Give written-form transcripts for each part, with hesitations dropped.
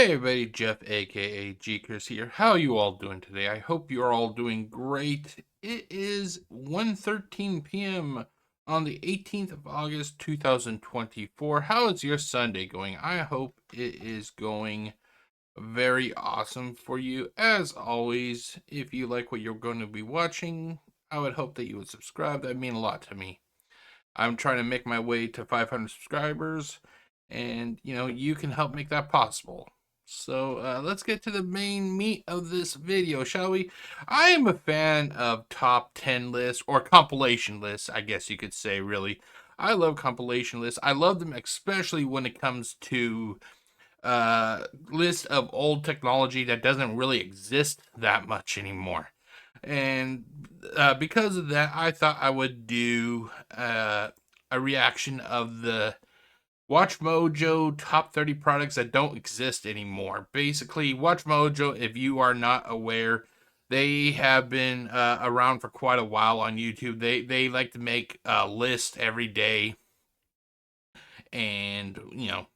Hey everybody, Jeff aka GCurse here. How are you all doing today? I hope you are all doing great. It is 1:13 p.m. on the 18th of August 2024. How is your Sunday going? I hope it is going very awesome for you. As always, if you like what you're going to be watching, I would hope that you would subscribe. That'd mean a lot to me. I'm trying to make my way to 500 subscribers, and you can help make that possible. So let's get to the main meat of this video, shall we? I am a fan of top 10 lists, or compilation lists, I guess you could say, really. I love compilation lists. I love them especially when it comes to list of old technology that doesn't really exist that much anymore. And because of that, I thought I would do a reaction of the WatchMojo top 30 products that don't exist anymore. Basically, WatchMojo, if you are not aware, they have been around for quite a while on YouTube. They like to make a list every day and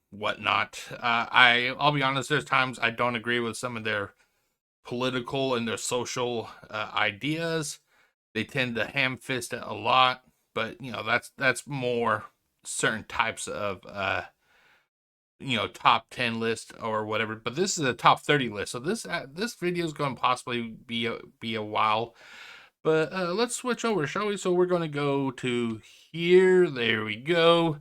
whatnot. I'll be honest, there's times I don't agree with some of their political and their social ideas. They tend to ham fist it a lot, but that's more certain types of top 10 list or whatever. But this is a top 30 list, so this video is going to possibly be a while. But let's switch over, shall we? So we're going to go to here. There we go.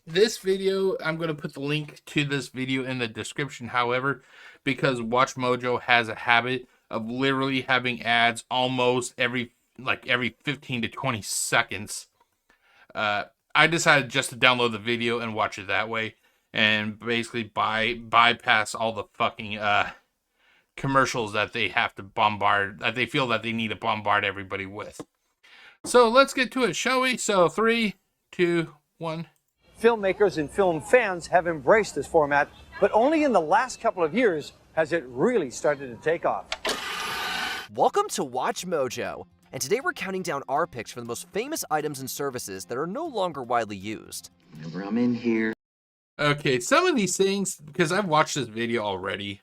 This video, I'm going to put the link to this video in the description, however, because WatchMojo has a habit of literally having ads almost every 15 to 20 seconds. I decided just to download the video and watch it that way, and basically bypass all the fucking commercials that they have to bombard, that they feel that they need to bombard everybody with. So let's get to it, shall we? So 3, 2, 1. Filmmakers and film fans have embraced this format, but only in the last couple of years has it really started to take off. Welcome to WatchMojo, and today we're counting down our picks for the most famous items and services that are no longer widely used. Whenever I'm in here. Okay, some of these things, because I've watched this video already,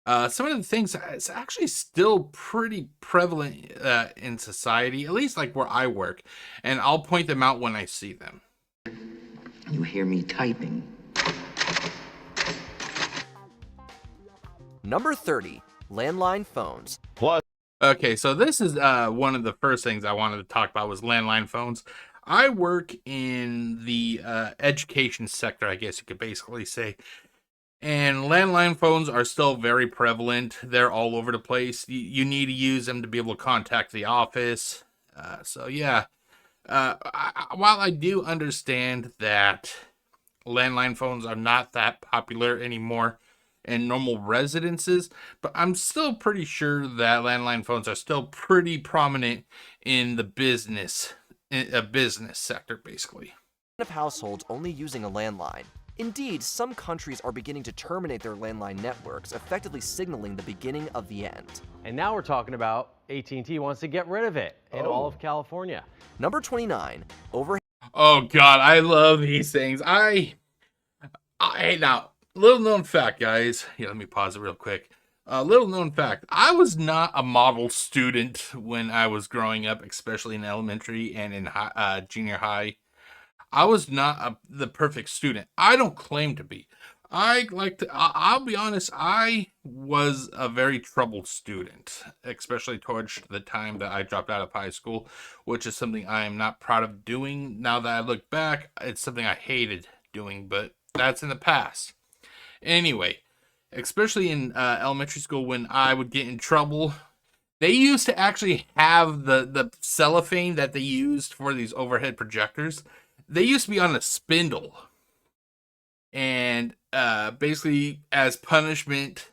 some of the things, it's actually still pretty prevalent in society, at least like where I work, and I'll point them out when I see them. You hear me typing. Number 30, landline phones. Okay, so this is one of the first things I wanted to talk about was landline phones. I work in the education sector, I guess you could basically say. And landline phones are still very prevalent. They're all over the place. You need to use them to be able to contact the office. So yeah, while I do understand that landline phones are not that popular anymore in normal residences, but I'm still pretty sure that landline phones are still pretty prominent in the business sector, basically. Of households only using a landline. Indeed, some countries are beginning to terminate their landline networks, effectively signaling the beginning of the end. And now we're talking about AT&T wants to get rid of it in all of California. Number 29, overhead. Oh God, I love these things. Now, little known fact, guys. Here, let me pause it real quick. Little known fact, I was not a model student when I was growing up, especially in elementary and in junior high. I was not the perfect student. I don't claim to be. I'll be honest, I was a very troubled student, especially towards the time that I dropped out of high school, which is something I am not proud of doing. Now that I look back, it's something I hated doing, but that's in the past. Anyway, especially in elementary school when I would get in trouble, they used to actually have the cellophane that they used for these overhead projectors. They used to be on a spindle. And basically, as punishment,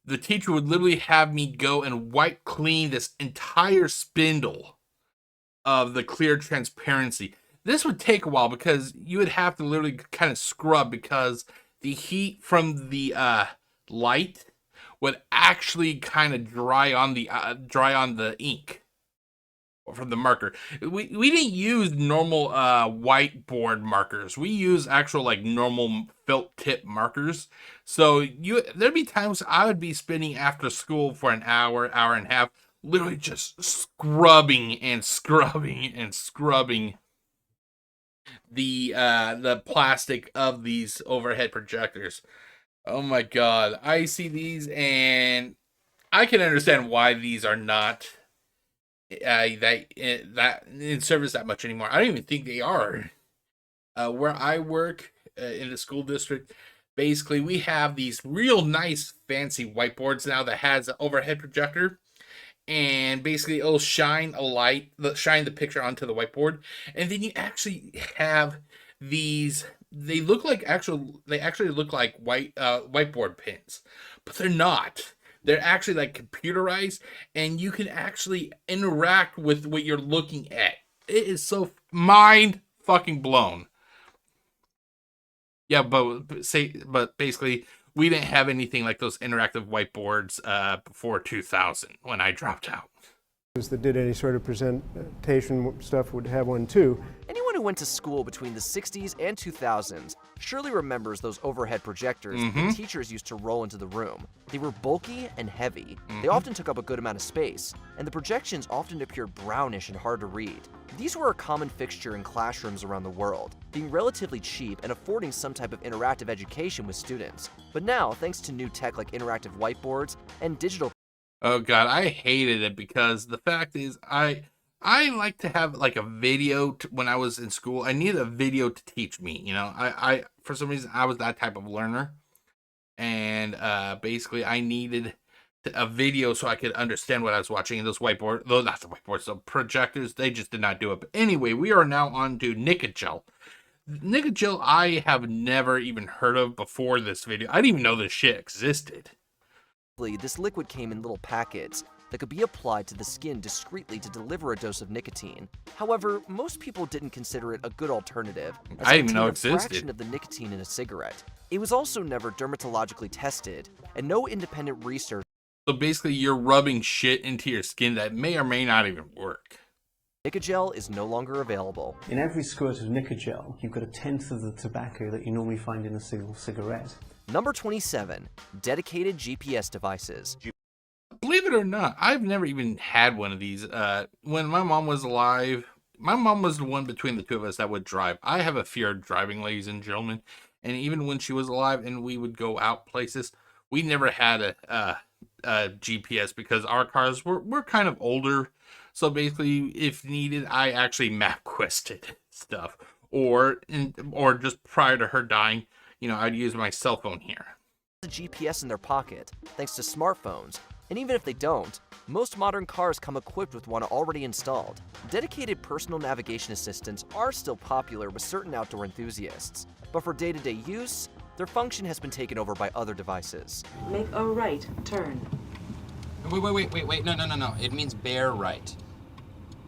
the teacher would literally have me go and wipe clean this entire spindle of the clear transparency. This would take a while because you would have to literally kind of scrub, because the heat from the light would actually kind of dry on the ink, from the marker. We didn't use normal whiteboard markers. We use actual like normal felt tip markers. So there'd be times I would be spending after school for an hour and a half, literally just scrubbing and scrubbing and scrubbing the plastic of these overhead projectors. Oh my god, I see these and I can understand why these are not that in service that much anymore. I don't even think they are. Where I work in the school district, basically we have these real nice fancy whiteboards now that has an overhead projector, and basically it'll shine shine the picture onto the whiteboard, and then you actually have these. They actually look like whiteboard pins, but they're not. They're actually like computerized, and you can actually interact with what you're looking at. It is so mind fucking blown. Yeah, but basically, we didn't have anything like those interactive whiteboards before 2000 when I dropped out. That did any sort of presentation stuff would have one too. Anyone who went to school between the 60s and 2000s surely remembers those overhead projectors that teachers used to roll into the room. They were bulky and heavy. They often took up a good amount of space, and the projections often appeared brownish and hard to read. These were a common fixture in classrooms around the world, being relatively cheap and affording some type of interactive education with students. But now, thanks to new tech like interactive whiteboards and digital. Oh god, I hated it because the fact is I like to have like a video when I was in school. I needed a video to teach me, you know. I for some reason I was that type of learner, and basically I needed a video so I could understand what I was watching. And those whiteboard, though not the whiteboards, the projectors, they just did not do it. But anyway, we are now on to Nicogel. Nicogel I have never even heard of before this video. I didn't even know this shit existed. This liquid came in little packets that could be applied to the skin discreetly to deliver a dose of nicotine. However, most people didn't consider it a good alternative, as I it didn't even know it contained a existed. fraction of the nicotine in a cigarette. It was also never dermatologically tested, and no independent research. So basically, you're rubbing shit into your skin that may or may not even work. Nicogel is no longer available. In every squirt of Nicogel, you've got a tenth of the tobacco that you normally find in a single cigarette. Number 27, dedicated GPS devices. Believe it or not, I've never even had one of these. When my mom was alive, my mom was the one between the two of us that would drive. I have a fear of driving, ladies and gentlemen. And even when she was alive and we would go out places, we never had a GPS because our cars were kind of older. So basically, if needed, I actually MapQuested stuff. Or just prior to her dying, you know, I'd use my cell phone here. The GPS in their pocket, thanks to smartphones. And even if they don't, most modern cars come equipped with one already installed. Dedicated personal navigation assistants are still popular with certain outdoor enthusiasts, but for day-to-day use, their function has been taken over by other devices. Make a right turn. Wait, no. It means bear right.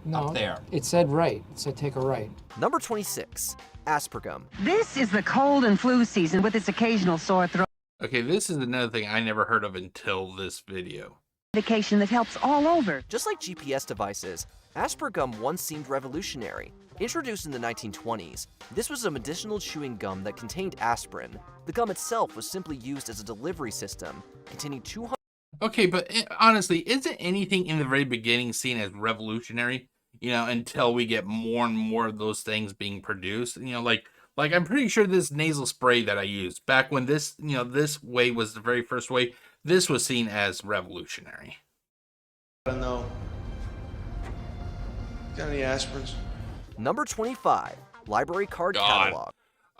No, Up there. It said right. It said take a right. Number 26, Aspergum. This is the cold and flu season with its occasional sore throat Okay, this is another thing I never heard of until this video. medication that helps all over. Just like GPS devices, Aspergum once seemed revolutionary. Introduced in the 1920s, this was a medicinal chewing gum that contained aspirin. The gum itself was simply used as a delivery system, containing 200. Okay, but honestly, isn't anything in the very beginning seen as revolutionary? You know, until we get more and more of those things being produced. You know, like I'm pretty sure this nasal spray that I used back when this, you know, this way was the very first way, this was seen as revolutionary. I don't know. Got any aspirins? Number 25, library card catalog.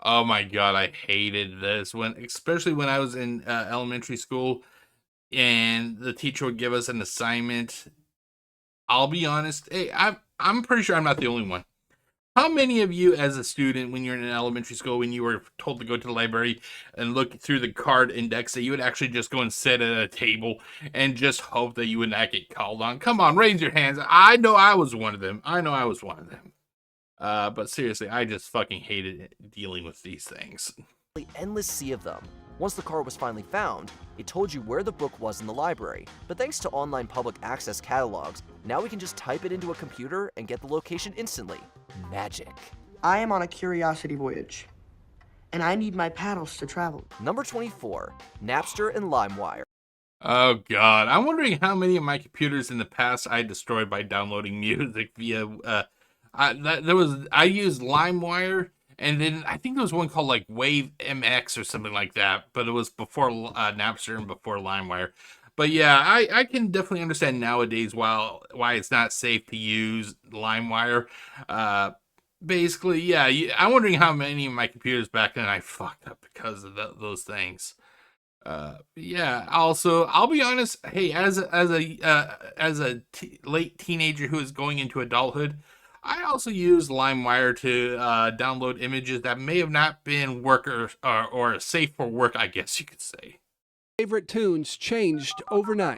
Oh my god, I hated this especially when I was in elementary school and the teacher would give us an assignment. I'll be honest, hey, I'm pretty sure I'm not the only one. How many of you as a student, when you're in elementary school, when you were told to go to the library and look through the card index, that you would actually just go and sit at a table and just hope that you would not get called on? Come on, raise your hands. I know I was one of them. But seriously, I just fucking hated dealing with these things. Endless sea of them. Once the card was finally found, it told you where the book was in the library, but thanks to online public access catalogs, now we can just type it into a computer and get the location instantly. Magic. I am on a curiosity voyage, and I need my paddles to travel. Number 24, Napster and LimeWire. Oh God, I'm wondering how many of my computers in the past I destroyed by downloading music via. I used LimeWire, and then I think there was one called like Wave MX or something like that, but it was before Napster and before LimeWire. But yeah, I can definitely understand nowadays why it's not safe to use LimeWire. Basically, yeah, I'm wondering how many of my computers back then I fucked up because of those things. Yeah. Also, I'll be honest. Hey, as a late teenager who is going into adulthood, I also use LimeWire to download images that may have not been work or safe for work, I guess you could say. Favorite tunes changed overnight.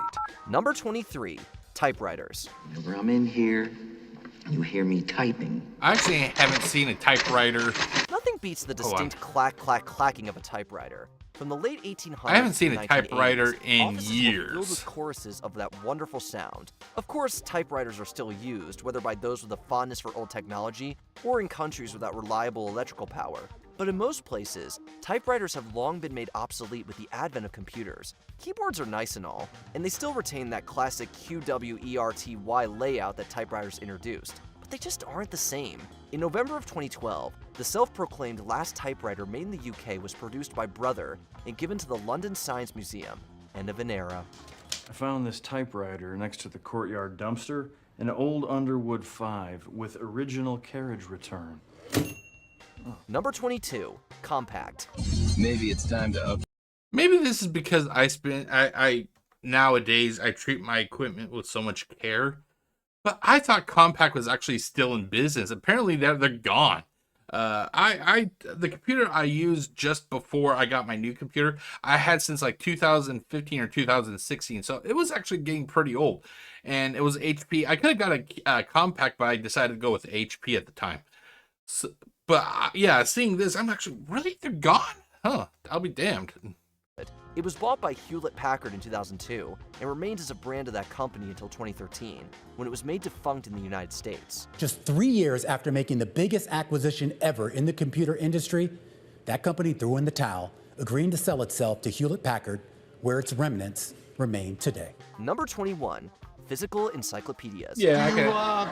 Number 23, typewriters. Whenever I'm in here, you hear me typing. I actually haven't seen a typewriter. Nothing beats the distinct clack, clack, clacking of a typewriter. From the late 1800s I haven't seen to a typewriter in offices were years. filled with choruses of that wonderful sound. Of course, typewriters are still used, whether by those with a fondness for old technology or in countries without reliable electrical power. But in most places, typewriters have long been made obsolete with the advent of computers. Keyboards are nice and all, and they still retain that classic QWERTY layout that typewriters introduced. But they just aren't the same. In November of 2012, the self-proclaimed last typewriter made in the UK was produced by Brother and given to the London Science Museum. End of an era. I found this typewriter next to the courtyard dumpster, an old Underwood 5 with original carriage return. Number 22, Compaq. Maybe it's time to up. Maybe this is because I nowadays I treat my equipment with so much care. But I thought Compaq was actually still in business. Apparently they're gone. The computer I used just before I got my new computer, I had since like 2015 or 2016. So it was actually getting pretty old. And it was HP. I could have got a Compaq, but I decided to go with HP at the time. So, but yeah, seeing this, I'm actually, really? They're gone? Huh, I'll be damned. It was bought by Hewlett-Packard in 2002 and remained as a brand of that company until 2013, when it was made defunct in the United States. Just 3 years after making the biggest acquisition ever in the computer industry, that company threw in the towel, agreeing to sell itself to Hewlett-Packard, where its remnants remain today. Number 21, physical encyclopedias. Yeah,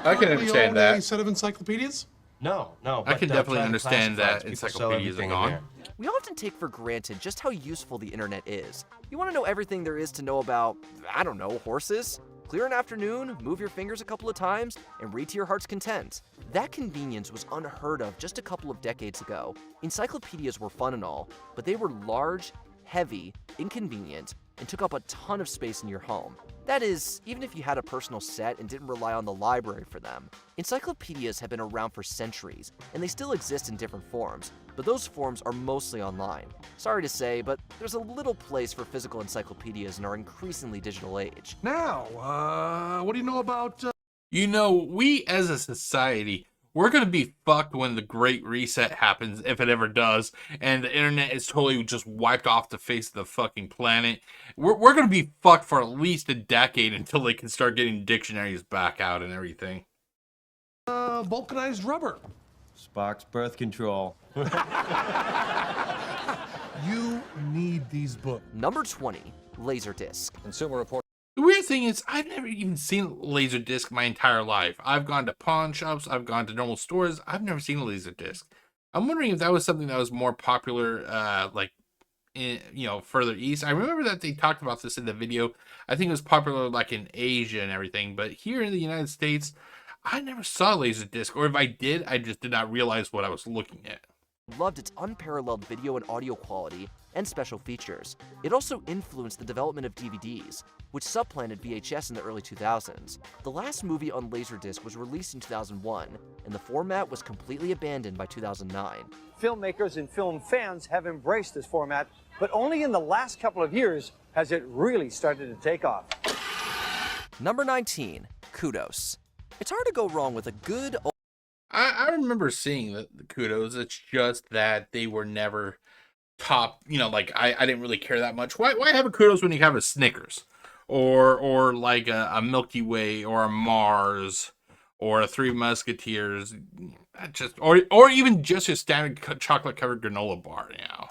I can understand that. A set of encyclopedias? No. I can definitely understand that encyclopedias are gone. We often take for granted just how useful the internet is. You want to know everything there is to know about, I don't know, horses? Clear an afternoon, move your fingers a couple of times, and read to your heart's content. That convenience was unheard of just a couple of decades ago. Encyclopedias were fun and all, but they were large, heavy, inconvenient, and took up a ton of space in your home. That is, even if you had a personal set and didn't rely on the library for them. Encyclopedias have been around for centuries, and they still exist in different forms, but those forms are mostly online. Sorry to say, but there's a little place for physical encyclopedias in our increasingly digital age. Now, what do you know about... You know, we as a society, we're going to be fucked when the Great Reset happens, if it ever does, and the internet is totally just wiped off the face of the fucking planet. We're going to be fucked for at least a decade until they can start getting dictionaries back out and everything. Vulcanized rubber. Spock's birth control. You need these books. Number 20, Laserdisc. Consumer Report. The weird thing is, I've never even seen a Laserdisc my entire life. I've gone to pawn shops, I've gone to normal stores, I've never seen a Laserdisc. I'm wondering if that was something that was more popular, further east. I remember that they talked about this in the video. I think it was popular like in Asia and everything, but here in the United States, I never saw Laserdisc, or if I did, I just did not realize what I was looking at. Loved its unparalleled video and audio quality and special features. It also influenced the development of DVDs, which supplanted VHS in the early 2000s. The last movie on Laserdisc was released in 2001, and the format was completely abandoned by 2009. Filmmakers and film fans have embraced this format, but only in the last couple of years has it really started to take off. Number 19, Kudos. It's hard to go wrong with a good old... I remember seeing the Kudos. It's just that they were never top, you know, like I didn't really care that much. Why have a kudos when you have a Snickers, or like a Milky Way, or a Mars, or a Three Musketeers, just or even just a standard chocolate covered granola bar, you know.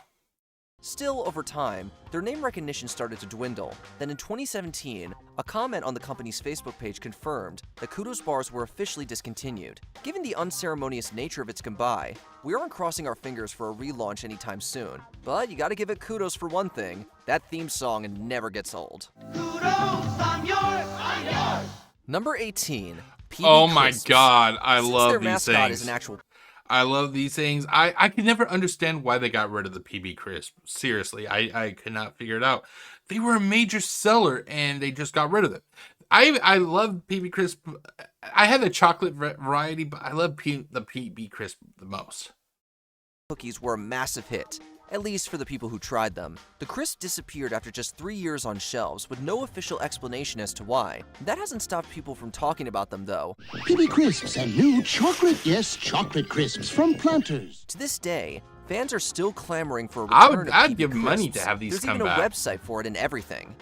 Still, over time, their name recognition started to dwindle. Then in 2017, a comment on the company's Facebook page confirmed that Kudos bars were officially discontinued. Given the unceremonious nature of its goodbye, we aren't crossing our fingers for a relaunch anytime soon. But you gotta give it kudos for one thing, that theme song never gets old. Kudos, I'm yours. Number 18, PB Oh my Crisps. god, I Since love their these mascot things. is an actual I love these things. I could never understand why they got rid of the PB Crisp. Seriously, I could not figure it out. They were a major seller and they just got rid of it. I love PB Crisp. I had the chocolate variety, but I love the PB Crisp the most. cookies were a massive hit, at least for the people who tried them. The crisp disappeared after just 3 years on shelves, with no official explanation as to why. That hasn't stopped people from talking about them, though. PB Crisps and new chocolate, yes, chocolate crisps from Planters. To this day, fans are still clamoring for a return of I'd PB give money to Crisps. have these There's come even back. a website for it and everything.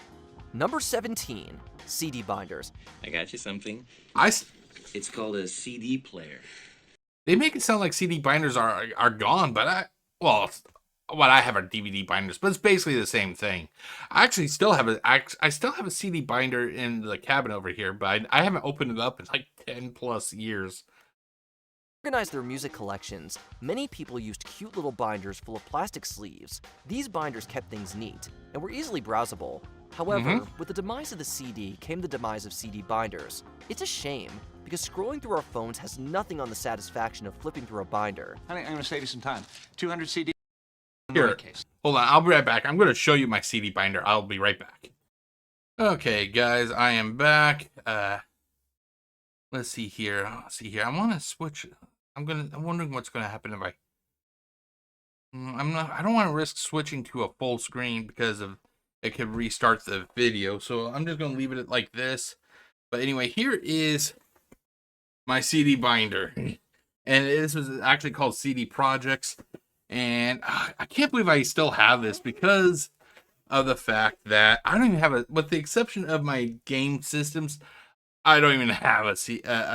Number 17, CD binders. I got you something. It's called a CD player. They make it sound like CD binders are gone, but what I have are DVD binders, but it's basically the same thing. I actually still have I still have a CD binder in the cabin over here, but I haven't opened it up in like 10 plus years. Organize their music collections, many people used cute little binders full of plastic sleeves. These binders kept things neat and were easily browsable. However, with the demise of the CD came the demise of CD binders. It's a shame, because scrolling through our phones has nothing on the satisfaction of flipping through a binder. Honey, I'm going to save you some time. 200 CD. Here, hold on, I'll be right back. I'm going to show you my CD binder. I'll be right back. Okay, guys, I am back. Let's see here. I want to switch. I'm wondering what's going to happen if I don't want to risk switching to a full screen because of it could restart the video. So I'm just going to leave it like this. But anyway, here is my CD binder. And this was actually called CD Projects. And I can't believe I still have this because of the fact that I don't even have with the exception of my game systems, I don't even have a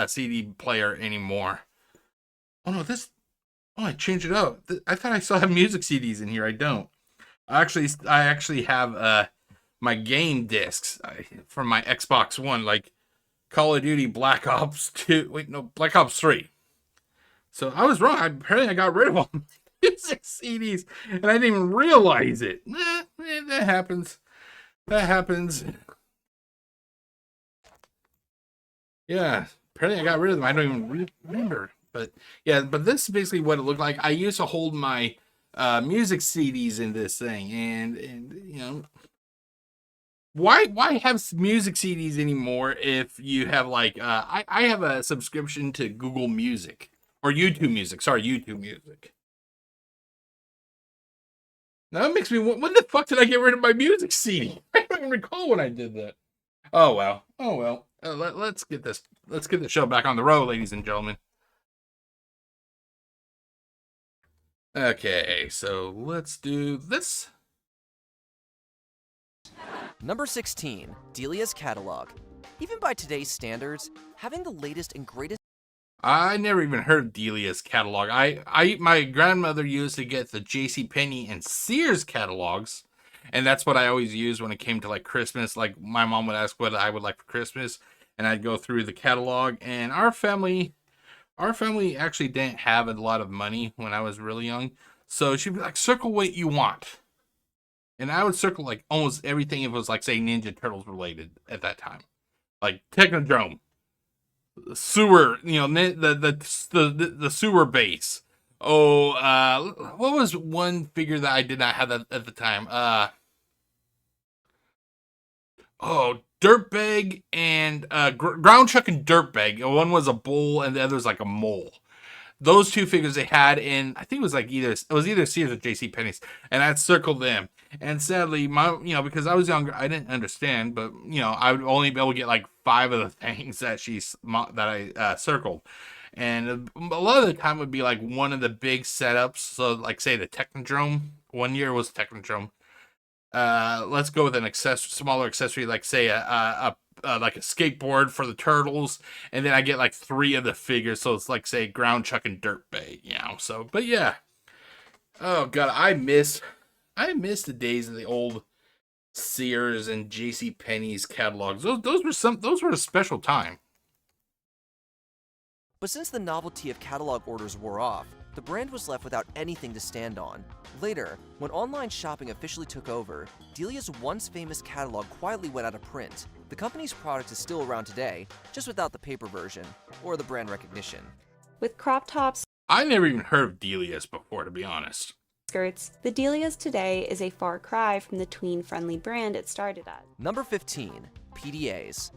CD player anymore. Oh no, I changed it out. I thought I still have music CDs in here. I don't. I actually have my game discs from my Xbox One, like Call of Duty Black Ops 2. Wait, no, Black Ops 3. So I was wrong. Apparently I got rid of all my music CDs, and I didn't even realize it. That happens. Yeah, apparently I got rid of them. I don't even remember. But yeah, but this is basically what it looked like. I used to hold my music CDs in this thing, and you know, why have music CDs anymore if you have like I have a subscription to Google Music or YouTube Music. Sorry, YouTube Music. Now that makes me. When the fuck did I get rid of my music CD? I don't even recall when I did that. Oh well. Let's get this. Let's get the show back on the road, ladies and gentlemen. Okay, so let's do this. Number 16, Delia's catalog. Even by today's standards, having the latest and greatest. I never even heard of Delia's catalog. My grandmother used to get the JCPenney and Sears catalogs, and that's what I always used when it came to like Christmas. Like my mom would ask what I would like for Christmas, and I'd go through the catalog. And our family actually didn't have a lot of money when I was really young, so she'd be like, "Circle what you want," and I would circle like almost everything if it was like say Ninja Turtles related at that time, like Technodrome. Sewer, you know, the sewer base. Oh, what was one figure that I did not have at the time? Dirtbag and Ground Chuck and Dirtbag. One was a bull and the other was like a mole. Those two figures they had in, I think it was either Sears or JCPenney's, and I'd circle them. And sadly, because I was younger, I didn't understand, but I would only be able to get like 5 of the things that I circled. And a lot of the time would be like one of the big setups. So like say the Technodrome. One year was Technodrome. Let's go with an smaller accessory, like say like a skateboard for the turtles, and then I get like 3 of the figures, so it's like say ground chuck and dirt bay, So, but yeah, oh god, I miss the days of the old Sears and J.C. Penney's catalogs. Those were a special time. But since the novelty of catalog orders wore off, the brand was left without anything to stand on. Later, when online shopping officially took over, Delia's once famous catalog quietly went out of print. The company's product is still around today, just without the paper version, or the brand recognition. With crop tops, I never even heard of Delia's before, to be honest. Skirts, the Delia's today is a far cry from the tween-friendly brand it started as. Number 15, PDAs.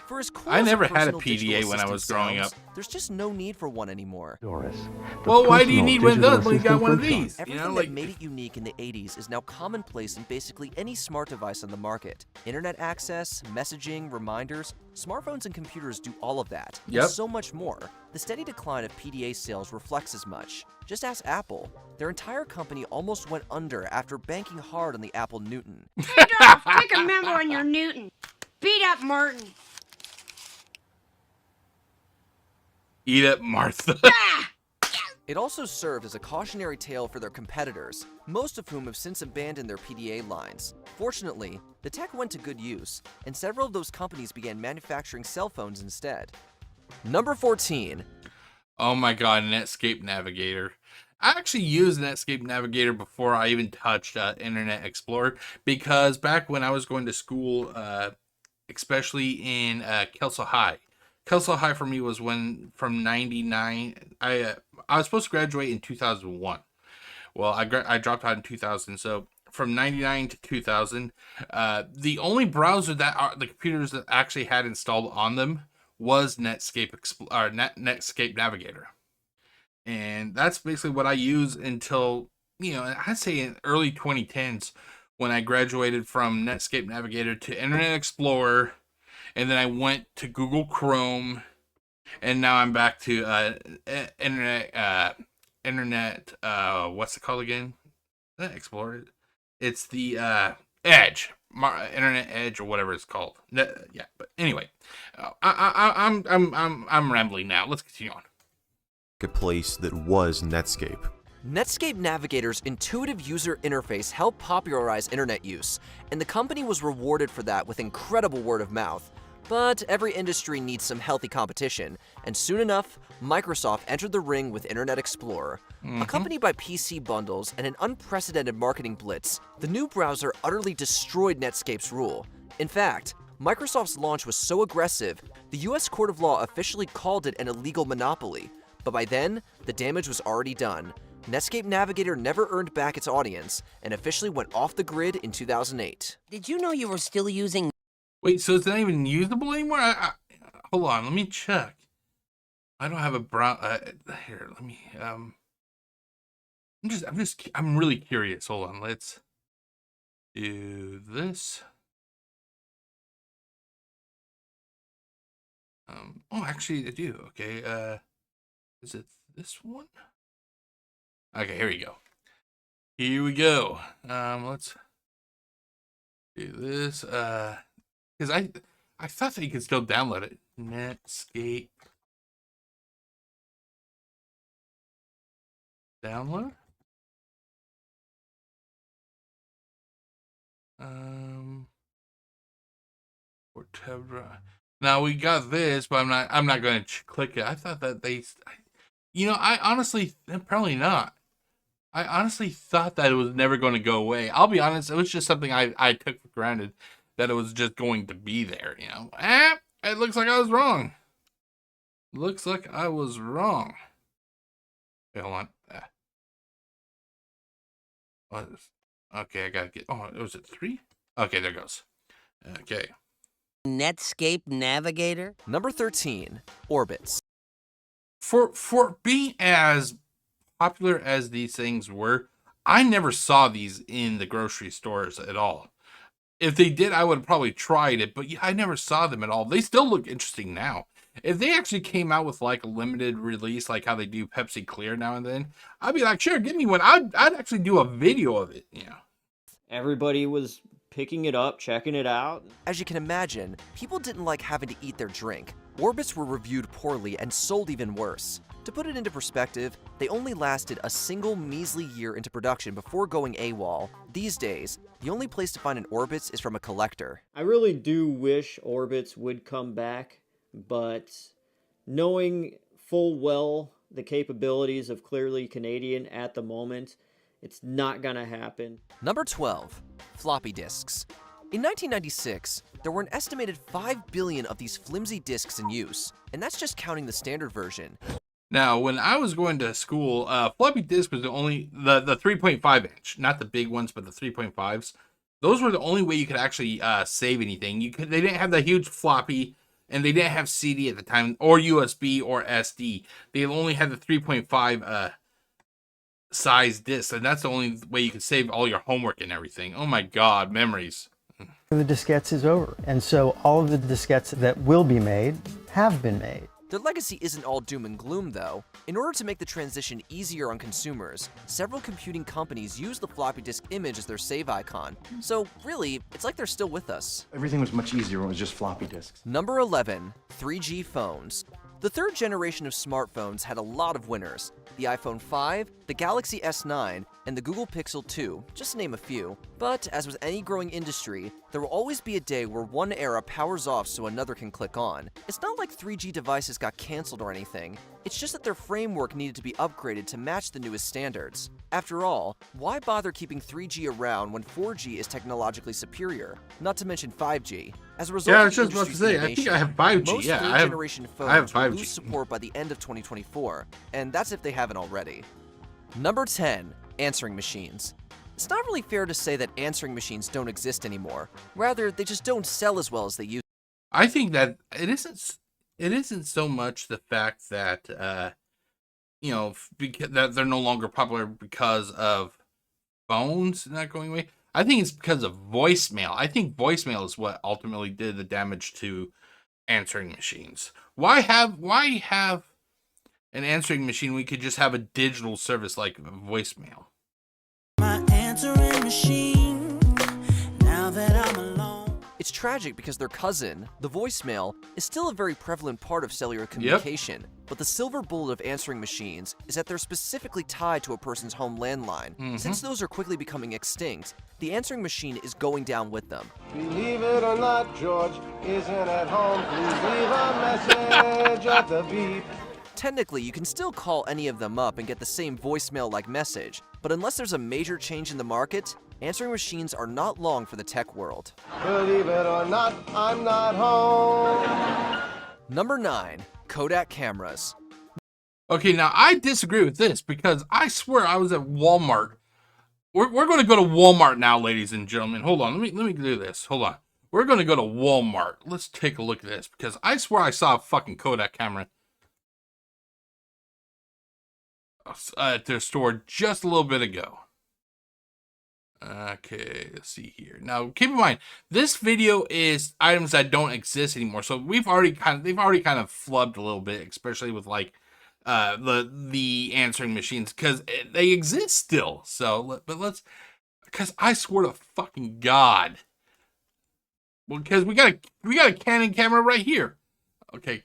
For as cool I never as had a personal PDA digital when I was assistant growing sounds, up. There's just no need for one anymore. Well, why do you need one of those when you got one of these? Everything that made it unique in the 80s is now commonplace in basically any smart device on the market. Internet access, messaging, reminders, smartphones and computers do all of that, Yep. and so much more. The steady decline of PDA sales reflects as much. Just ask Apple. Their entire company almost went under after banking hard on the Apple Newton. Pick a member on your Newton. Beat up Martin. Eat it, Martha. It also served as a cautionary tale for their competitors, most of whom have since abandoned their PDA lines. Fortunately, the tech went to good use, and several of those companies began manufacturing cell phones instead. Number 14. Oh my god, Netscape Navigator. I actually used Netscape Navigator before I even touched Internet Explorer, because back when I was going to school, especially in Kelso High. Kelso High for me was when from 99, I was supposed to graduate in 2001. Well, I dropped out in 2000, so from 99 to 2000, the only browser that the computers that actually had installed on them was Netscape Navigator. And that's basically what I use until, I'd say in early 2010s when I graduated from Netscape Navigator to Internet Explorer. And then I went to Google Chrome, and now I'm back to what's it called again? Explorer. It's the Edge, Internet Edge, or whatever it's called. Yeah, but anyway, I'm rambling now. Let's continue on. A place that was Netscape. Netscape Navigator's intuitive user interface helped popularize internet use, and the company was rewarded for that with incredible word of mouth. But every industry needs some healthy competition, and soon enough, Microsoft entered the ring with Internet Explorer. Accompanied by PC bundles and an unprecedented marketing blitz, the new browser utterly destroyed Netscape's rule. In fact, Microsoft's launch was so aggressive, the US Court of Law officially called it an illegal monopoly. But by then, the damage was already done. Netscape Navigator never earned back its audience and officially went off the grid in 2008. Did you know you were still using... Wait, so it's not even usable anymore? Hold on, let me check. I don't have a here, let me, I'm really curious. Hold on, let's do this. Oh, actually, I do. Okay, is it this one? Okay, here we go. Here we go. Let's do this. Because I thought that you could still download it. Netscape. Download? Portebra. Now we got this, but I'm not going to click it. I thought that I honestly, probably not. I honestly thought that it was never going to go away. I'll be honest, it was just something I took for granted that it was just going to be there, It looks like I was wrong. Looks like I was wrong. Wait, hold on. Okay, I gotta get. Oh, was it 3? Okay, there goes. Okay. Netscape Navigator? Number 13, Orbits. For being as popular as these things were, I never saw these in the grocery stores at all. If they did, I would have probably tried it, but I never saw them at all. They still look interesting now. if they actually came out with like a limited release, like how they do Pepsi Clear now and then, I'd be like, sure, give me one. I'd actually do a video of it. Everybody was picking it up, checking it out. As you can imagine, people didn't like having to eat their drink. Orbits were reviewed poorly and sold even worse. To put it into perspective, they only lasted a single measly year into production before going AWOL. These days, the only place to find an Orbits is from a collector. I really do wish Orbits would come back, but knowing full well the capabilities of Clearly Canadian at the moment, it's not gonna happen. Number 12, floppy disks. In 1996, there were an estimated 5 billion of these flimsy disks in use, and that's just counting the standard version. Now, when I was going to school, floppy disk was the 3.5 inch, not the big ones, but the 3.5s. Those were the only way you could actually save anything. They didn't have the huge floppy, and they didn't have CD at the time, or USB or SD. They only had the 3.5 size disc, and that's the only way you could save all your homework and everything. Oh my God, memories. The diskettes is over, and so all of the diskettes that will be made have been made. Their legacy isn't all doom and gloom, though. In order to make the transition easier on consumers, several computing companies use the floppy disk image as their save icon. So really, it's like they're still with us. Everything was much easier when it was just floppy disks. Number 11, 3G phones. The third generation of smartphones had a lot of winners. The iPhone 5, the Galaxy S9, and the Google Pixel 2, just to name a few. But as with any growing industry, there will always be a day where one era powers off so another can click on. It's not like 3G devices got cancelled or anything. It's just that their framework needed to be upgraded to match the newest standards. After all, why bother keeping 3G around when 4G is technologically superior? Not to mention 5G. As a result Yeah, I of was just about to say, I think I have 5G. Most Yeah, third I have generation phones will 5G. lose support by the end of 2024, and that's if they haven't already. Number 10, answering machines. It's not really fair to say that answering machines don't exist anymore. Rather, they just don't sell as well as they used to. I think that it isn't so much the fact that that they're no longer popular because of phones not going away. I think it's because of voicemail. I think voicemail is what ultimately did the damage to answering machines. Why have an answering machine? We could just have a digital service like voicemail. My answering machine, now that I'm alone. It's tragic because their cousin, the voicemail, is still a very prevalent part of cellular communication. But the silver bullet of answering machines is that they're specifically tied to a person's home landline. Since those are quickly becoming extinct, the answering machine is going down with them. Believe it or not, George isn't at home. Please leave a message at the beep. Technically, you can still call any of them up and get the same voicemail-like message, but unless there's a major change in the market, answering machines are not long for the tech world. Believe it or not, I'm not home. Number 9, Kodak cameras. Okay, now I disagree with this because I swear I was at Walmart. We're going to go to Walmart now, ladies and gentlemen. Hold on, let me do this. Hold on. We're going to go to Walmart. Let's take a look at this because I swear I saw a fucking Kodak camera at their store just a little bit ago. Okay, let's see here. Now, keep in mind, this video is items that don't exist anymore. So they've already kind of flubbed a little bit, especially with like the answering machines because they exist still. So, because I swear to fucking God, well, because we got a Canon camera right here. Okay,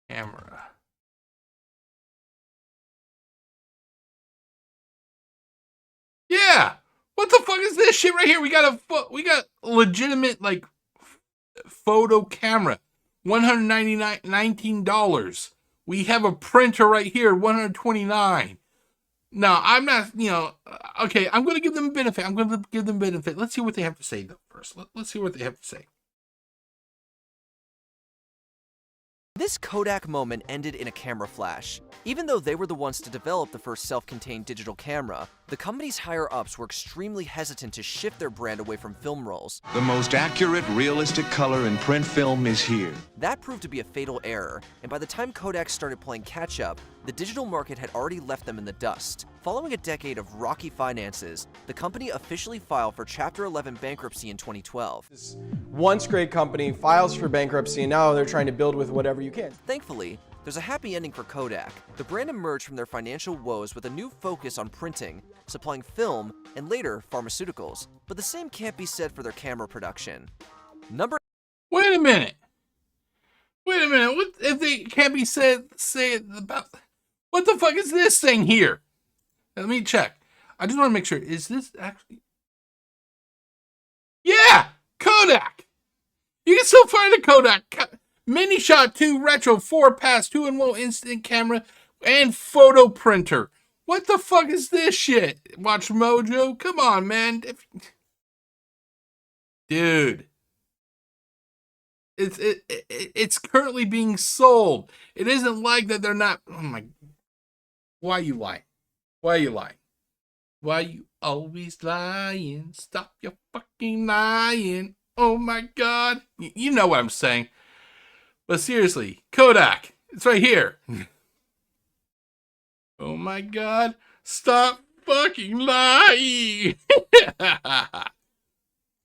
camera. Yeah, what the fuck is this shit right here? We got legitimate like photo camera, $19. We have a printer right here, $129. Now I'm not, okay. I'm gonna give them a benefit. Let's see what they have to say though first. Let's see what they have to say. This Kodak moment ended in a camera flash. Even though they were the ones to develop the first self-contained digital camera, the company's higher-ups were extremely hesitant to shift their brand away from film rolls. The most accurate, realistic color in print film is here. That proved to be a fatal error, and by the time Kodak started playing catch-up, the digital market had already left them in the dust. Following a decade of rocky finances, the company officially filed for Chapter 11 bankruptcy in 2012. Once great company files for bankruptcy, and now they're trying to build with whatever you can. Thankfully, there's a happy ending for Kodak. The brand emerged from their financial woes with a new focus on printing, supplying film, and later pharmaceuticals. But the same can't be said for their camera production. Wait a minute. What if they can't be said? Say it about. What the fuck is this thing here? Let me check. I just want to make sure. Is this actually? Yeah, Kodak. You can still find a Kodak Mini Shot 2 Retro 4-pass 2-in-1 instant camera and photo printer. What the fuck is this shit? WatchMojo? Come on, man. Dude. It's currently being sold. It isn't like that they're not. Oh my. Why you lying? Why you lying? Why you always lying? Stop your fucking lying. Oh my God. You know what I'm saying. But seriously, Kodak. It's right here. Oh my God. Stop fucking lying.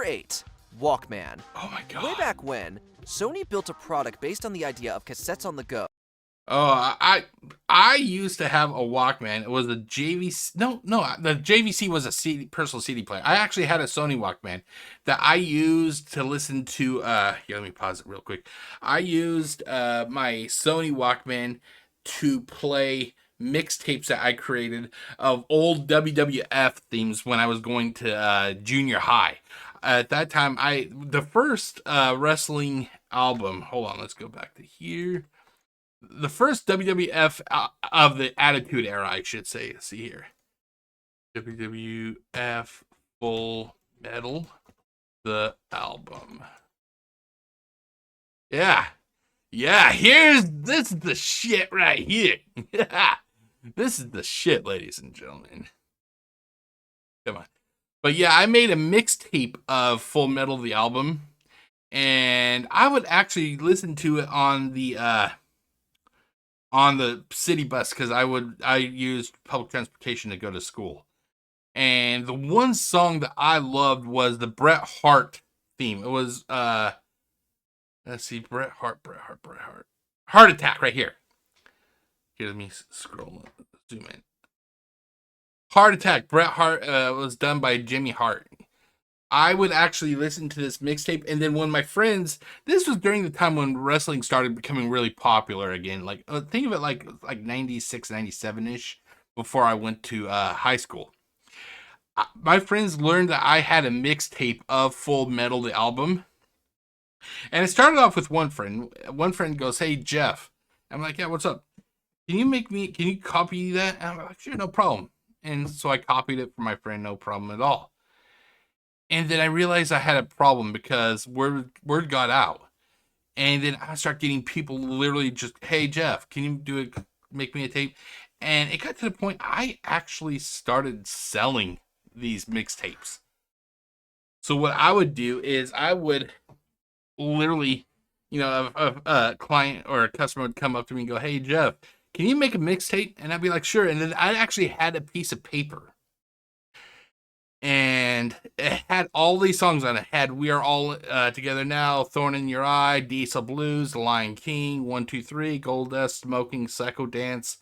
8. Walkman. Oh my God. Way back when, Sony built a product based on the idea of cassettes on the go. Oh, I used to have a Walkman. It was a JVC. No, the JVC was a personal CD player. I actually had a Sony Walkman that I used to listen to. Here, let me pause it real quick. I used my Sony Walkman to play mixtapes that I created of old WWF themes when I was going to junior high. At that time, the first wrestling album. Hold on, let's go back to here. The first WWF of the Attitude Era, I should say. Let's see here. WWF Full Metal, the album. Yeah. This is the shit right here. This is the shit, ladies and gentlemen. Come on. But yeah, I made a mixtape of Full Metal, the album, and I would actually listen to it on the city bus because I used public transportation to go to school. And the one song that I loved was the Bret Hart theme. It was let's see, Bret Hart. Heart Attack right here. Here, let me scroll, zoom in. Heart Attack, Bret Hart, was done by Jimmy Hart. I would actually listen to this mixtape, and then when my friends, this was during the time when wrestling started becoming really popular again. Like, think of it like 96, 97-ish, before I went to high school. My friends learned that I had a mixtape of Full Metal, the album. And it started off with one friend. One friend goes, "Hey, Jeff." I'm like, "Yeah, what's up? Can you copy that?" And I'm like, "Sure, no problem." And so I copied it for my friend, no problem at all. And then I realized I had a problem because word got out. And then I started getting people literally just, "Hey, Jeff, can you make me a tape?" And it got to the point I actually started selling these mixtapes. So what I would do is I would literally, a client or a customer would come up to me and go, "Hey, Jeff, can you make a mixtape?" And I'd be like, "Sure." And then I actually had a piece of paper. And it had all these songs on it. It had "We Are All Together Now," "Thorn in Your Eye," "Diesel Blues," "The Lion King," 1, 2, 3, "Gold Dust," "Smoking," "Psycho Dance,"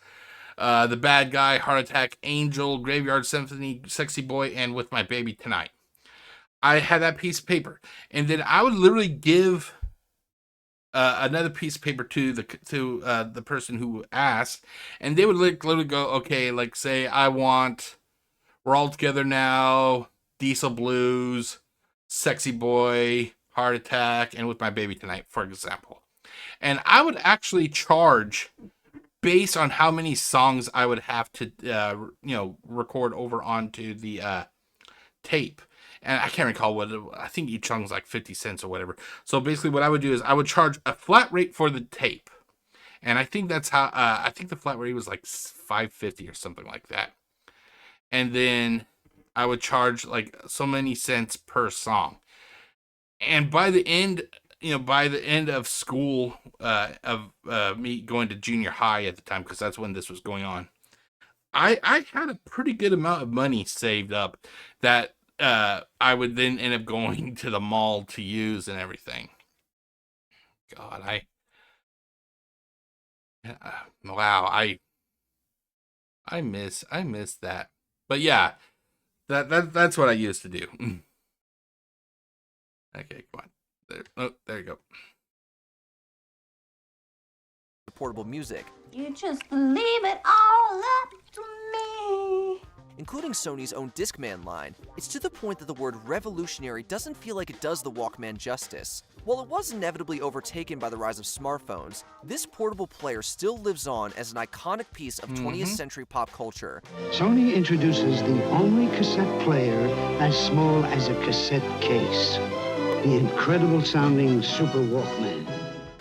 "The Bad Guy," "Heart Attack," "Angel," "Graveyard Symphony," "Sexy Boy," and "With My Baby Tonight." I had that piece of paper. And then I would literally give another piece of paper to the person who asked, and they would literally go, "Okay, like say I want We're All Together Now, Diesel Blues, Sexy Boy, Heart Attack, and With My Baby Tonight," for example. And I would actually charge based on how many songs I would have to record over onto the tape. And I can't recall I think each song was like 50 cents or whatever. So basically what I would do is I would charge a flat rate for the tape. And I think that's how, I think the flat rate was like $5.50 or something like that. And then I would charge like so many cents per song. And by the end by the end of school, of me going to junior high at the time, because that's when this was going on, I had a pretty good amount of money saved up that I would then end up going to the mall to use and everything. God, wow, I miss that. But yeah, that's what I used to do. Okay, come on. There you go. Portable music, You just leave it all up to me. including Sony's own Discman line. It's to the point that the word revolutionary doesn't feel like it does the Walkman justice. While it was inevitably overtaken by the rise of smartphones, this portable player still lives on as an iconic piece of 20th century pop culture. Sony introduces the only cassette player as small as a cassette case. The incredible sounding Super Walkman.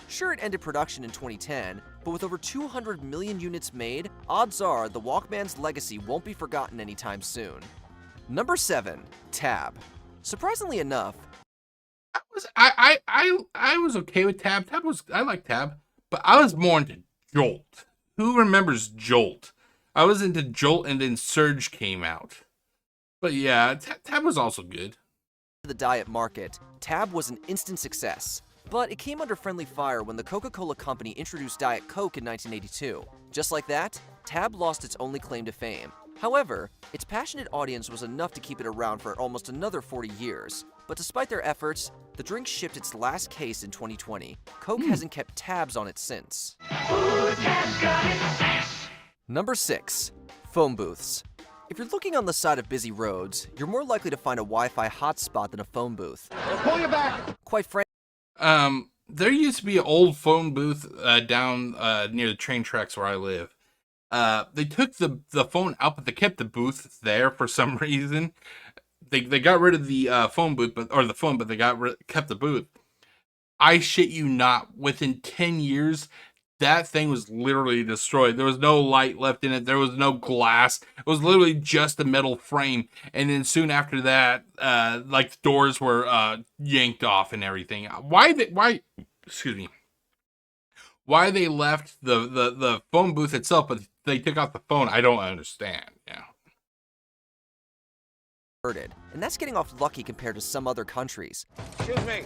Sure, it ended production in 2010, but with over 200 million units made, odds are the Walkman's legacy won't be forgotten anytime soon. Number 7. Tab. Surprisingly enough, I was okay with Tab. I like Tab, but I was more into Jolt. Who remembers Jolt? I was into Jolt, and then Surge came out. But yeah, Tab was also good. the diet market, Tab was an instant success. But it came under friendly fire when the Coca-Cola company introduced Diet Coke in 1982. Just like that, Tab lost its only claim to fame. However, its passionate audience was enough to keep it around for almost another 40 years. But despite their efforts, the drink shipped its last case in 2020. Coke hasn't kept tabs on it since. Number 6. Phone booths. If you're looking on the side of busy roads, you're more likely to find a Wi-Fi hotspot than a phone booth. Pull you back. Quite frankly, there used to be an old phone booth down near the train tracks where I live. They took the phone out, but they kept the booth there for some reason. They got rid of the phone booth, but they kept the booth. I shit you not, within 10 years, that thing was literally destroyed. There was no light left in it. There was no glass. It was literally just a metal frame. And then soon after that, like the doors were yanked off and everything. Why they left the phone booth itself, but they took out the phone, I don't understand. Yeah. and that's getting off lucky compared to some other countries. Excuse me.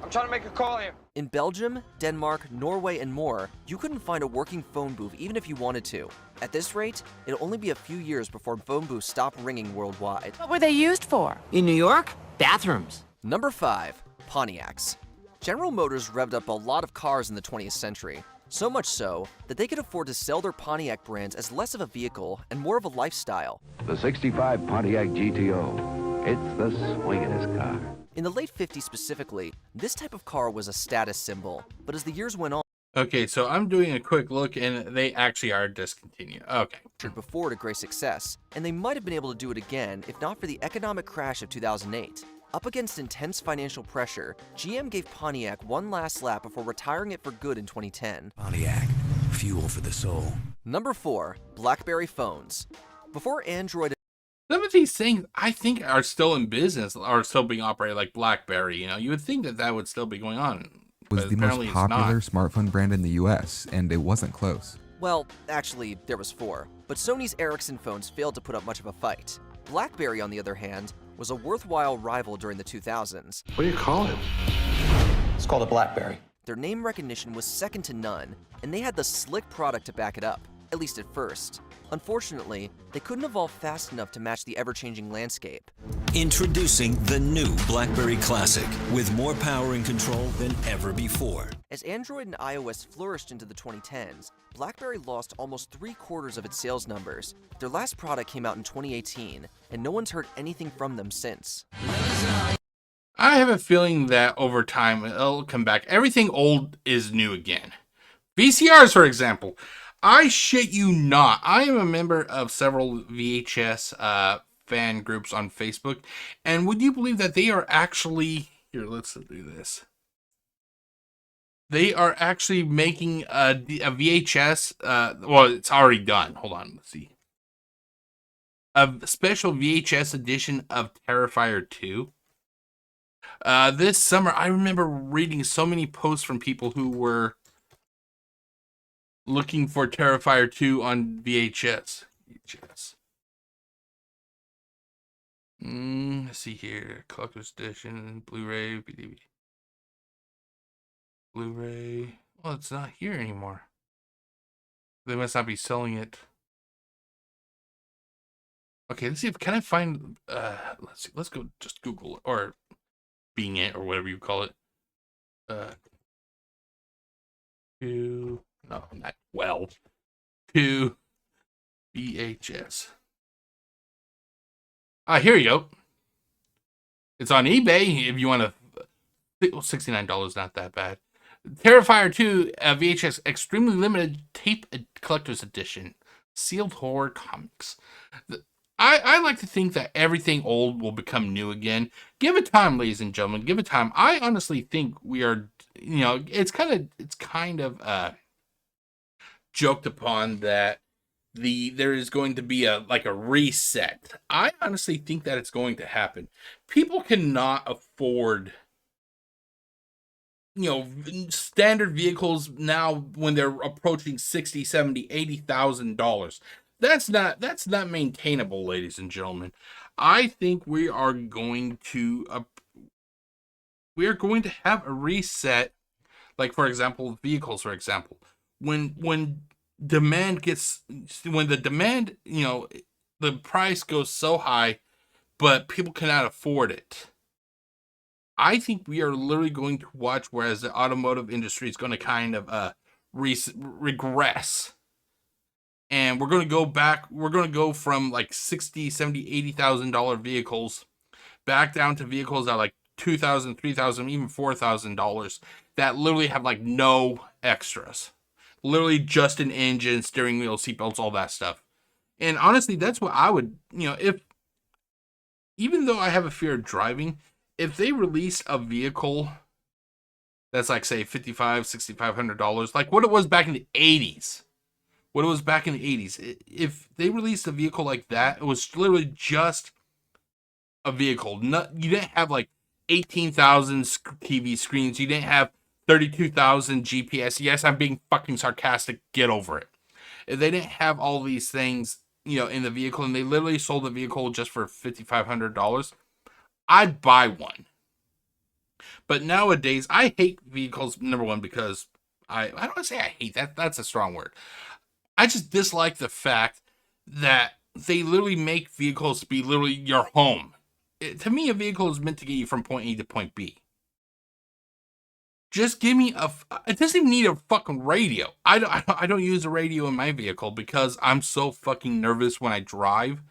I'm trying to make a call here. In Belgium, Denmark, Norway, and more, you couldn't find a working phone booth even if you wanted to. At this rate, it'll only be a few years before phone booths stop ringing worldwide. What were they used for? In New York? Bathrooms. Number 5. Pontiacs. General Motors revved up a lot of cars in the 20th century. So much so that they could afford to sell their Pontiac brands as less of a vehicle and more of a lifestyle. The 65 Pontiac GTO. It's the swingin'est car. In the late 50s specifically, this type of car was a status symbol, but as the years went on, okay, so I'm doing a quick look, and they actually are discontinued. Okay. Before to great success, and they might have been able to do it again if not for the economic crash of 2008. Up against intense financial pressure, GM gave Pontiac one last lap before retiring it for good in 2010. Pontiac, fuel for the soul. Number 4. BlackBerry phones. Before Android... Some of these things, I think, are still in business, are still being operated like BlackBerry. You know, you would think that would still be going on. It was the most popular smartphone brand in the US, and it wasn't close. Well, actually, there was 4, but Sony's Ericsson phones failed to put up much of a fight. BlackBerry, on the other hand, was a worthwhile rival during the 2000s. What do you call it? It's called a BlackBerry. Their name recognition was second to none, and they had the slick product to back it up, at least at first. Unfortunately, they couldn't evolve fast enough to match the ever-changing landscape. Introducing the new BlackBerry Classic, with more power and control than ever before. As Android and iOS flourished into the 2010s, BlackBerry lost almost 3/4 of its sales numbers. Their last product came out in 2018, and no one's heard anything from them since. I have a feeling that over time, it'll come back. Everything old is new again. VCRs, for example. I shit you not. I am a member of several VHS fan groups on Facebook, and would you believe that they are actually... Here, let's do this. They are actually making a VHS... well, it's already done. Hold on, let's see. A special VHS edition of Terrifier 2. This summer, I remember reading so many posts from people who were looking for Terrifier 2 on VHS. Let's see here. Collector's Edition, Blu-ray, DVD. Blu-ray. Well, it's not here anymore. They must not be selling it. Okay, let's see if can I find let's see. Let's go just Google it or Bing it or whatever you call it. To no, not 2 VHS. Here you go. It's on eBay if you want to. Well, $69, not that bad. Terrifier 2 VHS extremely limited tape collector's edition, sealed horror comics. I like to think that everything old will become new again. Give it time, ladies and gentlemen. Give it time. I honestly think we are. It's kind of joked upon that there is going to be a reset. I honestly think that it's going to happen. People cannot afford standard vehicles now when they're approaching $60, $70, $80,000. That's not maintainable, ladies and gentlemen. I think we are going to have a reset. Like, for example, vehicles, for example, when the demand, the price goes so high, but people cannot afford it. I think we are literally going to watch, whereas the automotive industry is going to kind of regress. And we're going to go back. We're going to go from like $60,000, $70,000, $80,000 vehicles back down to vehicles that are like $2,000, $3,000, even $4,000 that literally have like no extras. Literally just an engine, steering wheel, seatbelts, all that stuff. And honestly, that's what I would, even though I have a fear of driving, if they released a vehicle that's like, say, $5,500, $6,500, like what it was back in the 80s. If they released a vehicle like that, it was literally just a vehicle. You didn't have like 18,000 TV screens. You didn't have 32,000 GPS. Yes, I'm being fucking sarcastic. Get over it. If they didn't have all these things, in the vehicle, and they literally sold the vehicle just for $5,500, I'd buy one. But nowadays, I hate vehicles, number one, because I don't want to say I hate that. That's a strong word. I just dislike the fact that they literally make vehicles to be literally your home. To me, a vehicle is meant to get you from point A to point B. Just give me it doesn't even need a fucking radio. I don't use a radio in my vehicle because I'm so fucking nervous when I drive.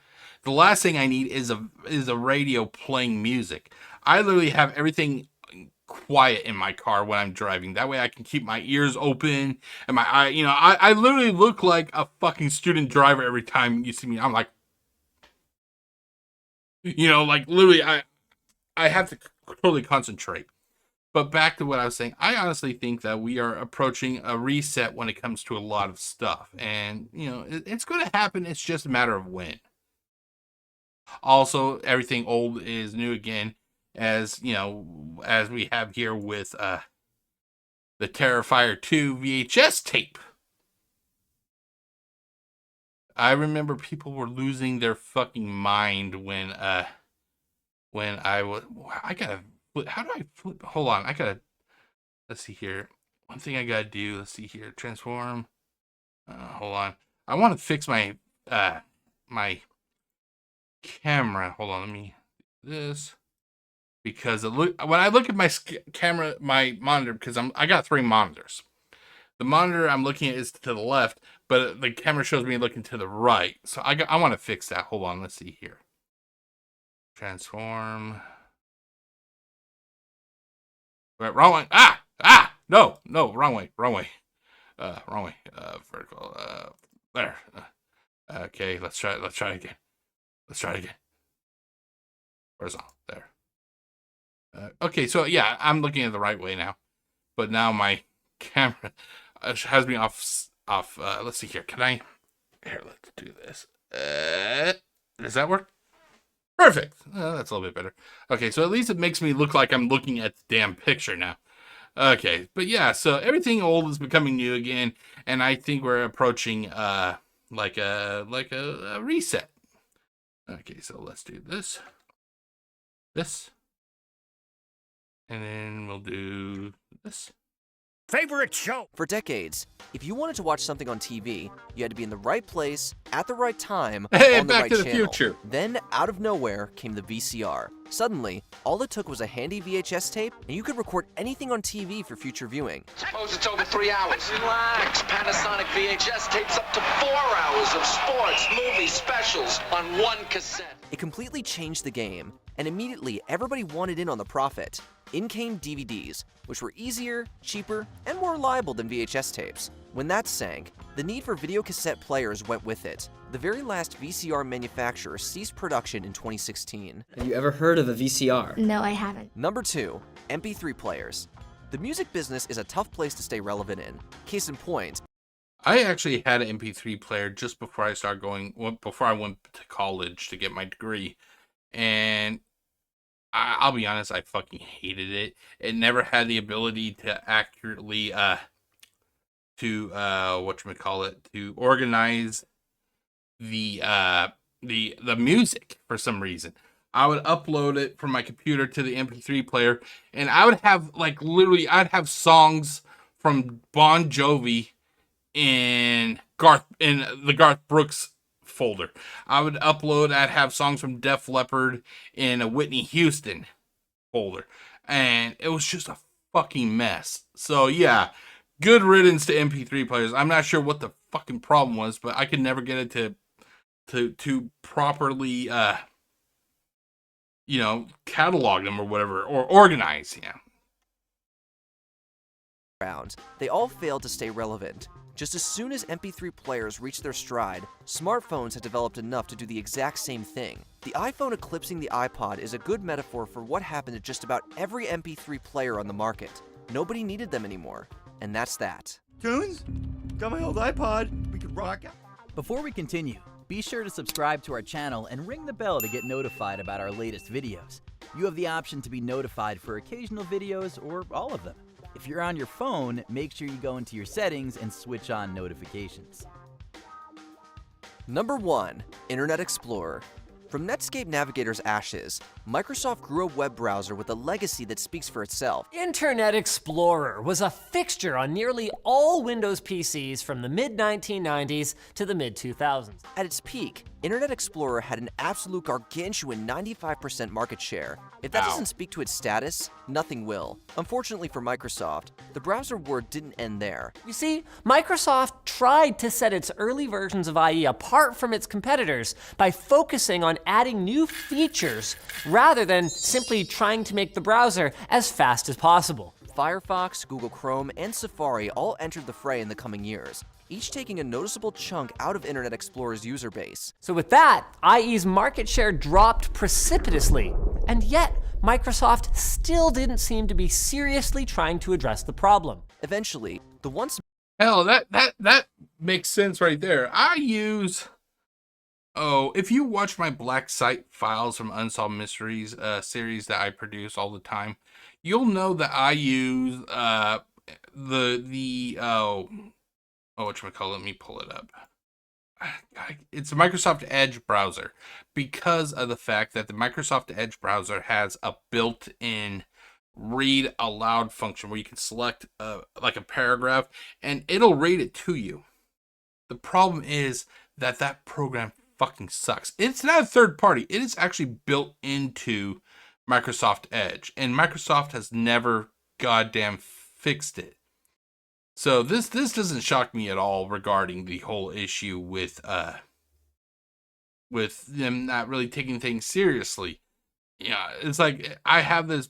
The last thing I need is a radio playing music. I literally have everything quiet in my car when I'm driving. That way I can keep my ears open and my eye. I literally look like a fucking student driver every time you see me. I'm like, like literally I have to totally concentrate. But back to what I was saying, I honestly think that we are approaching a reset when it comes to a lot of stuff. And, it's going to happen. It's just a matter of when. Also, everything old is new again, as we have here with the Terrifier 2 VHS tape. I remember people were losing their fucking mind when I gotta, how do I flip? Hold on, let's see here. One thing I gotta do, let's see here, transform. Hold on. I want to fix my my camera. Hold on, let me do this. Because when I look at my camera, my monitor, because I got 3 monitors. The monitor I'm looking at is to the left, but the camera shows me looking to the right. So I want to fix that. Hold on, let's see here. Transform. Right, wrong way. No, wrong way. Wrong way. Vertical. There. Okay, let's try it again. Horizontal. There. Okay, so yeah, I'm looking at the right way now, but now my camera has me off. Let's see here. Can I? Here, let's do this. Does that work? Perfect. That's a little bit better. Okay, so at least it makes me look like I'm looking at the damn picture now. Okay, but yeah, so everything old is becoming new again, and I think we're approaching like a reset. Okay, so let's do this, and then we'll do this. Favorite show! For decades, if you wanted to watch something on TV, you had to be in the right place, at the right time, Hey, on the Back right to the channel. Future. Then, out of nowhere, came the VCR. Suddenly, all it took was a handy VHS tape, and you could record anything on TV for future viewing. Suppose it's over 3 hours. Relax. Panasonic VHS tapes up to 4 hours of sports, movies, specials on one cassette. It completely changed the game, and immediately everybody wanted in on the profit. In came DVDs, which were easier, cheaper, and more reliable than VHS tapes. When that sank, the need for videocassette players went with it. The very last VCR manufacturer ceased production in 2016. Have you ever heard of a VCR? No, I haven't. Number 2, MP3 players. The music business is a tough place to stay relevant in. Case in point, I actually had an MP3 player just before I went to college to get my degree, and I'll be honest, I fucking hated it. It never had the ability to accurately to organize the music for some reason. I would upload it from my computer to the MP3 player, and I would have I'd have songs from Bon Jovi in the Garth Brooks folder. I'd have songs from Def Leppard in a Whitney Houston folder, and it was just a fucking mess. So yeah, good riddance to MP3 players. I'm not sure what the fucking problem was, but I could never get it to properly catalog them or whatever, or organize. they all failed to stay relevant. Just as soon as MP3 players reached their stride, smartphones had developed enough to do the exact same thing. The iPhone eclipsing the iPod is a good metaphor for what happened to just about every MP3 player on the market. Nobody needed them anymore, and that's that. Tunes? Got my old iPod. We could rock out. Before we continue, be sure to subscribe to our channel and ring the bell to get notified about our latest videos. You have the option to be notified for occasional videos or all of them. If you're on your phone, make sure you go into your settings and switch on notifications. Number 1. Internet Explorer. From Netscape Navigator's ashes, Microsoft grew a web browser with a legacy that speaks for itself. Internet Explorer was a fixture on nearly all Windows PCs from the mid-1990s to the mid-2000s. At its peak, Internet Explorer had an absolute gargantuan 95% market share. If that doesn't speak to its status, nothing will. Unfortunately for Microsoft, the browser war didn't end there. You see, Microsoft tried to set its early versions of IE apart from its competitors by focusing on adding new features rather than simply trying to make the browser as fast as possible. Firefox, Google Chrome, and Safari all entered the fray in the coming years, each taking a noticeable chunk out of Internet Explorer's user base. So with that, IE's market share dropped precipitously, and yet Microsoft still didn't seem to be seriously trying to address the problem. Eventually, the once... Hell, that makes sense right there. If you watch my Black Site Files from Unsolved Mysteries series that I produce all the time, you'll know that I use let me pull it up. It's a Microsoft Edge browser, because of the fact that the Microsoft Edge browser has a built-in read aloud function where you can select like a paragraph and it'll read it to you. The problem is that program fucking sucks. It's not a third party. It is actually built into Microsoft Edge, and Microsoft has never goddamn fixed it. So this doesn't shock me at all regarding the whole issue with them not really taking things seriously. Yeah, it's like I have this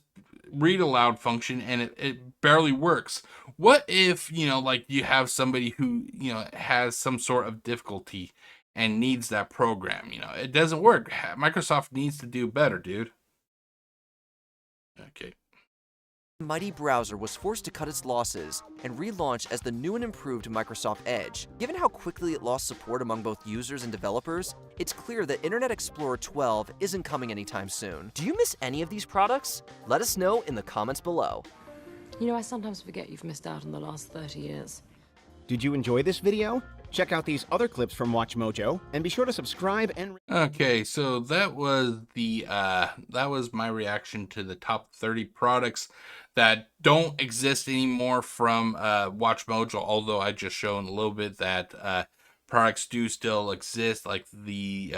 read aloud function and it barely works. What if, you have somebody who, has some sort of difficulty and needs that program? It doesn't work. Microsoft needs to do better, dude. Okay. mighty browser was forced to cut its losses and relaunch as the new and improved Microsoft Edge. Given how quickly it lost support among both users and developers, it's clear that Internet Explorer 12 isn't coming anytime soon. Do you miss any of these products? Let us know in the comments below. You know, I sometimes forget you've missed out on the last 30 years. Did you enjoy this video? Check out these other clips from WatchMojo, and be sure to subscribe and... Okay, so that was my reaction to the top 30 products that don't exist anymore from WatchMojo, although I just shown a little bit that products do still exist, like the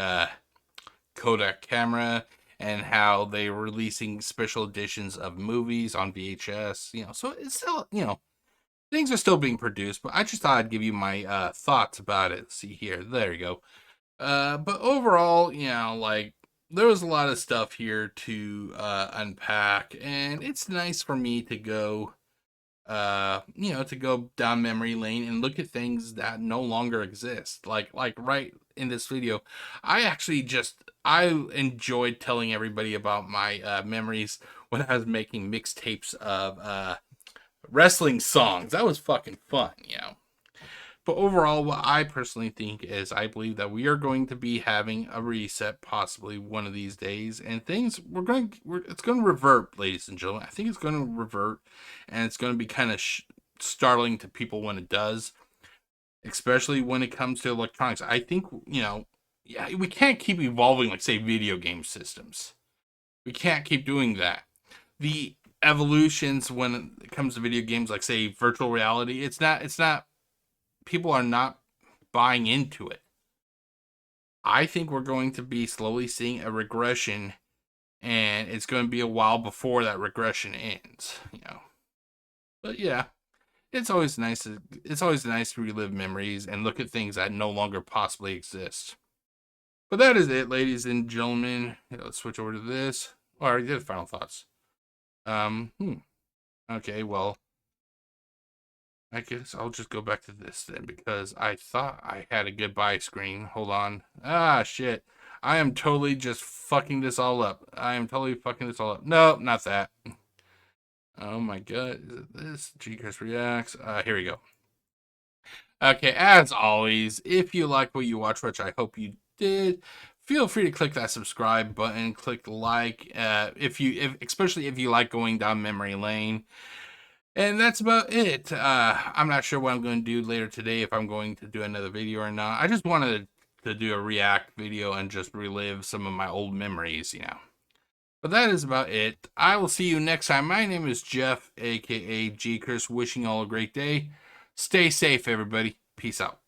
Kodak camera, and how they're releasing special editions of movies on VHS, you know, so it's still, you know, things are still being produced, but I just thought I'd give you my thoughts about it. Let's see here. There you go. But overall, you know, like, there was a lot of stuff here to unpack, and it's nice for me to go, you know, to go down memory lane and look at things that no longer exist. Like right in this video, I enjoyed telling everybody about my memories when I was making mixtapes of wrestling songs. That was fucking fun, you know. But overall, what I personally think is, I believe that we are going to be having a reset possibly one of these days, and things it's going to revert, ladies and gentlemen. I think it's going to revert, and it's going to be kind of startling to people when it does, especially when it comes to electronics. I think, you know, yeah, we can't keep evolving like, say, video game systems. We can't keep doing that. The evolutions when it comes to video games, like, say, virtual reality, it's not people are not buying into it. I think we're going to be slowly seeing a regression, and it's going to be a while before that regression ends, you know. But yeah, it's always nice to relive memories and look at things that no longer possibly exist. But that is it, ladies and gentlemen. Let's switch over to this. Oh, I already did final thoughts. Okay, well, I guess I'll just go back to this then, because I thought I had a goodbye screen. Hold on. Ah, shit. I am totally just fucking this all up. No, not that. Oh my god. Is it this? GCurse Reacts. Here we go. Okay, as always, if you like what you watch, which I hope you did, feel free to click that subscribe button, click like, especially if you like going down memory lane. And that's about it. I'm not sure what I'm going to do later today, if I'm going to do another video or not. I just wanted to do a react video and just relive some of my old memories, you know. But that is about it. I will see you next time. My name is Jeff, aka GCurse, wishing you all a great day. Stay safe, everybody. Peace out.